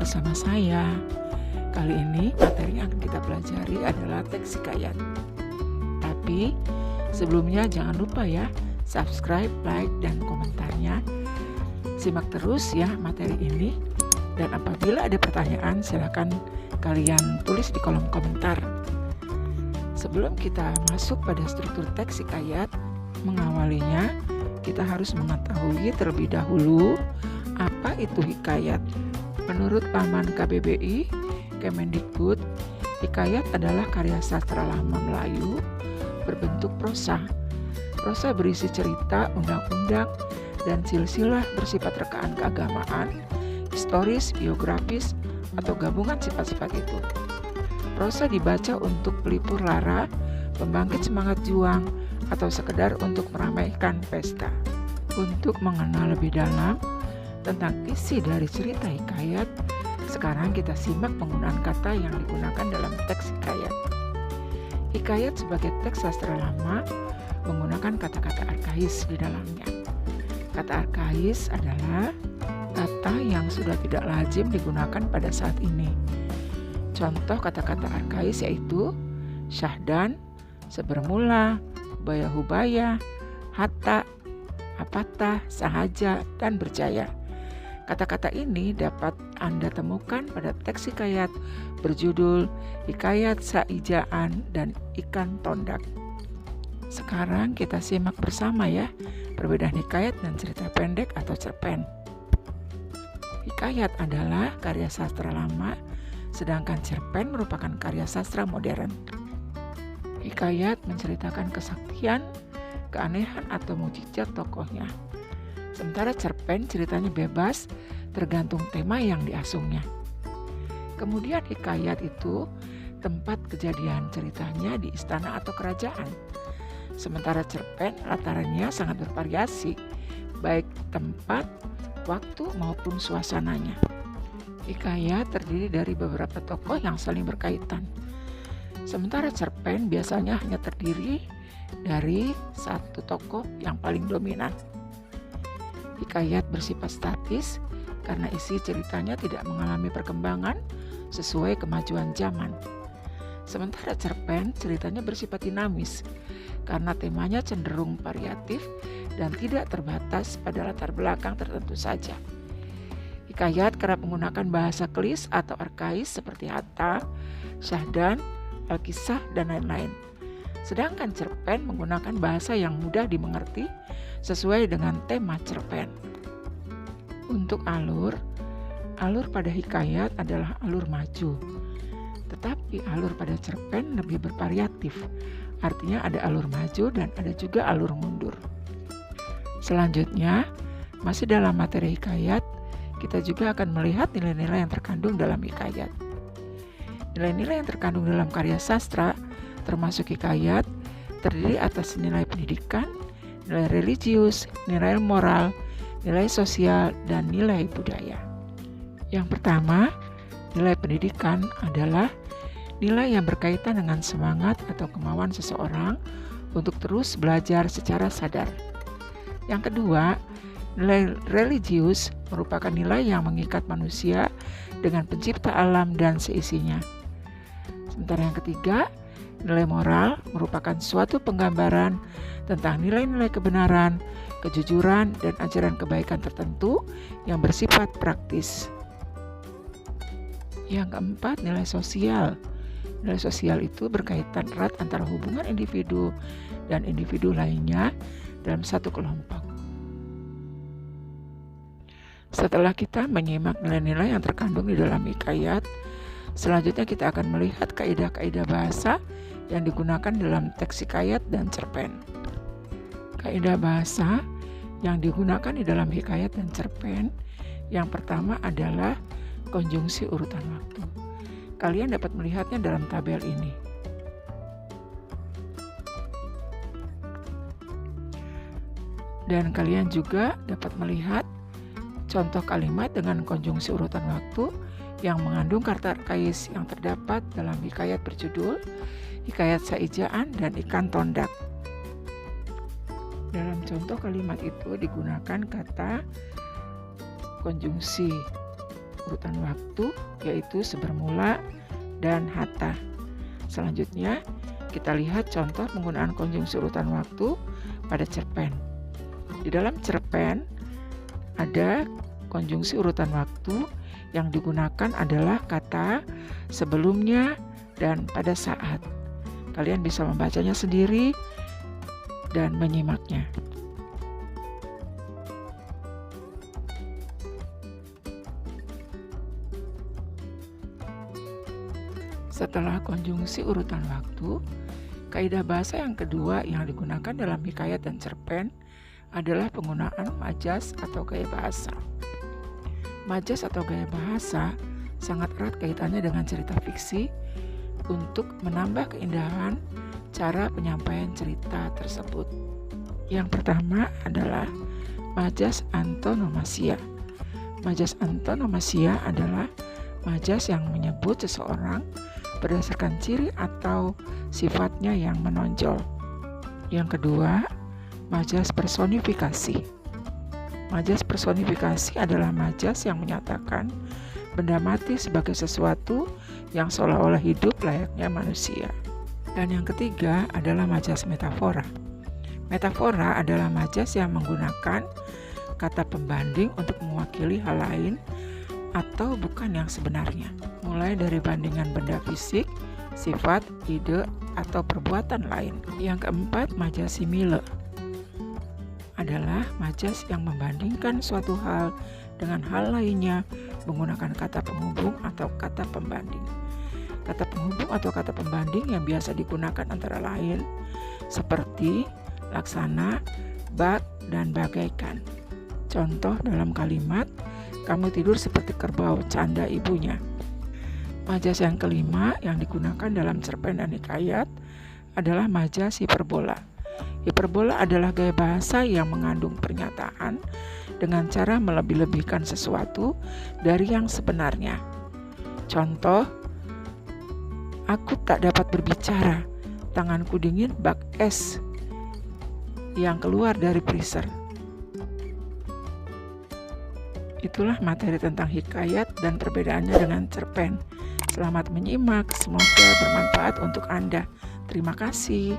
bersama saya. Kali ini materi yang akan kita pelajari adalah teks hikayat. Tapi sebelumnya jangan lupa ya, subscribe, like, dan komentarnya. Simak terus ya materi ini. Dan apabila ada pertanyaan, silakan kalian tulis di kolom komentar. Sebelum kita masuk pada struktur teks hikayat, mengawalinya kita harus mengetahui terlebih dahulu apa itu hikayat. Menurut laman KBBI, Kemendikbud, hikayat adalah karya sastra lama Melayu berbentuk prosa. Prosa berisi cerita, undang-undang, dan silsilah bersifat rekaan keagamaan, historis, biografis, atau gabungan sifat-sifat itu. Prosa dibaca untuk pelipur lara, pembangkit semangat juang, atau sekedar untuk meramaikan pesta. Untuk mengenal lebih dalam tentang isi dari cerita hikayat, sekarang kita simak penggunaan kata yang digunakan dalam teks hikayat. Hikayat sebagai teks sastra lama menggunakan kata-kata arkais di dalamnya. Kata arkais adalah kata yang sudah tidak lazim digunakan pada saat ini. Contoh kata-kata arkais yaitu syahdan, sebermula, hubaya, hatta, apatah, sahaja, dan berjaya. Kata-kata ini dapat Anda temukan pada teks hikayat berjudul Hikayat Saijaan dan Ikan Tondak. Sekarang kita simak bersama ya perbedaan hikayat dan cerita pendek atau cerpen. Hikayat adalah karya sastra lama, sedangkan cerpen merupakan karya sastra modern. Hikayat menceritakan kesaktian, keanehan, atau mukjizat tokohnya. Sementara cerpen ceritanya bebas, tergantung tema yang diasungnya. Kemudian hikayat itu tempat kejadian ceritanya di istana atau kerajaan. Sementara cerpen latarnya sangat bervariasi, baik tempat, waktu maupun suasananya. Hikayat terdiri dari beberapa tokoh yang saling berkaitan. Sementara cerpen biasanya hanya terdiri dari satu tokoh yang paling dominan. Hikayat bersifat statis karena isi ceritanya tidak mengalami perkembangan sesuai kemajuan zaman. Sementara cerpen ceritanya bersifat dinamis karena temanya cenderung variatif dan tidak terbatas pada latar belakang tertentu saja. Hikayat kerap menggunakan bahasa kelis atau arkais seperti hatta, syahdan, alkisah, dan lain-lain. Sedangkan cerpen menggunakan bahasa yang mudah dimengerti sesuai dengan tema cerpen. Untuk alur pada hikayat adalah alur maju. Tetapi alur pada cerpen lebih bervariatif. Artinya ada alur maju dan ada juga alur mundur. Selanjutnya, masih dalam materi hikayat, kita juga akan melihat nilai-nilai yang terkandung dalam hikayat. Nilai-nilai yang terkandung dalam karya sastra, termasuk hikayat, terdiri atas nilai pendidikan, nilai religius, nilai moral, nilai sosial, dan nilai budaya. Yang pertama, nilai pendidikan adalah nilai yang berkaitan dengan semangat atau kemauan seseorang untuk terus belajar secara sadar. Yang kedua, nilai religius merupakan nilai yang mengikat manusia dengan pencipta alam dan seisinya. Sementara yang ketiga, nilai moral merupakan suatu penggambaran tentang nilai-nilai kebenaran, kejujuran, dan ajaran kebaikan tertentu yang bersifat praktis. Yang keempat, nilai sosial. Nilai sosial itu berkaitan erat antara hubungan individu dan individu lainnya dalam satu kelompok. Setelah kita menyimak nilai-nilai yang terkandung di dalam hikayat, selanjutnya kita akan melihat kaidah-kaidah bahasa yang digunakan dalam teks hikayat dan cerpen. Kaidah bahasa yang digunakan di dalam hikayat dan cerpen yang pertama adalah konjungsi urutan waktu. Kalian dapat melihatnya dalam tabel ini. Dan kalian juga dapat melihat contoh kalimat dengan konjungsi urutan waktu yang mengandung kata arkais yang terdapat dalam hikayat berjudul Hikayat Saijaan dan Ikan Tondak. Dalam contoh kalimat itu digunakan kata konjungsi urutan waktu, yaitu sebermula dan hatta. Selanjutnya, kita lihat contoh penggunaan konjungsi urutan waktu pada cerpen. Di dalam cerpen ada konjungsi urutan waktu yang digunakan adalah kata sebelumnya dan pada saat. Kalian bisa membacanya sendiri dan menyimaknya. Setelah konjungsi urutan waktu, kaidah bahasa yang kedua yang digunakan dalam hikayat dan cerpen adalah penggunaan majas atau gaya bahasa. Majas atau gaya bahasa sangat erat kaitannya dengan cerita fiksi untuk menambah keindahan cara penyampaian cerita tersebut. Yang pertama adalah majas antonomasia. Majas antonomasia adalah majas yang menyebut seseorang berdasarkan ciri atau sifatnya yang menonjol. Yang kedua, majas personifikasi. Majas personifikasi adalah majas yang menyatakan benda mati sebagai sesuatu yang seolah-olah hidup layaknya manusia. Dan yang ketiga adalah majas metafora. Metafora adalah majas yang menggunakan kata pembanding untuk mewakili hal lain atau bukan yang sebenarnya, mulai dari bandingan benda fisik, sifat, ide, atau perbuatan lain. Yang keempat, majas simile adalah majas yang membandingkan suatu hal dengan hal lainnya menggunakan kata penghubung atau kata pembanding. Kata penghubung atau kata pembanding yang biasa digunakan antara lain seperti laksana, bak, dan bagaikan. Contoh dalam kalimat, kamu tidur seperti kerbau, canda ibunya. Majas yang kelima yang digunakan dalam cerpen dan hikayat adalah majas hiperbola. Hiperbola adalah gaya bahasa yang mengandung pernyataan dengan cara melebih-lebihkan sesuatu dari yang sebenarnya. Contoh, aku tak dapat berbicara, tanganku dingin bak es yang keluar dari freezer. Itulah materi tentang hikayat dan perbedaannya dengan cerpen. Selamat menyimak, semoga bermanfaat untuk Anda. Terima kasih.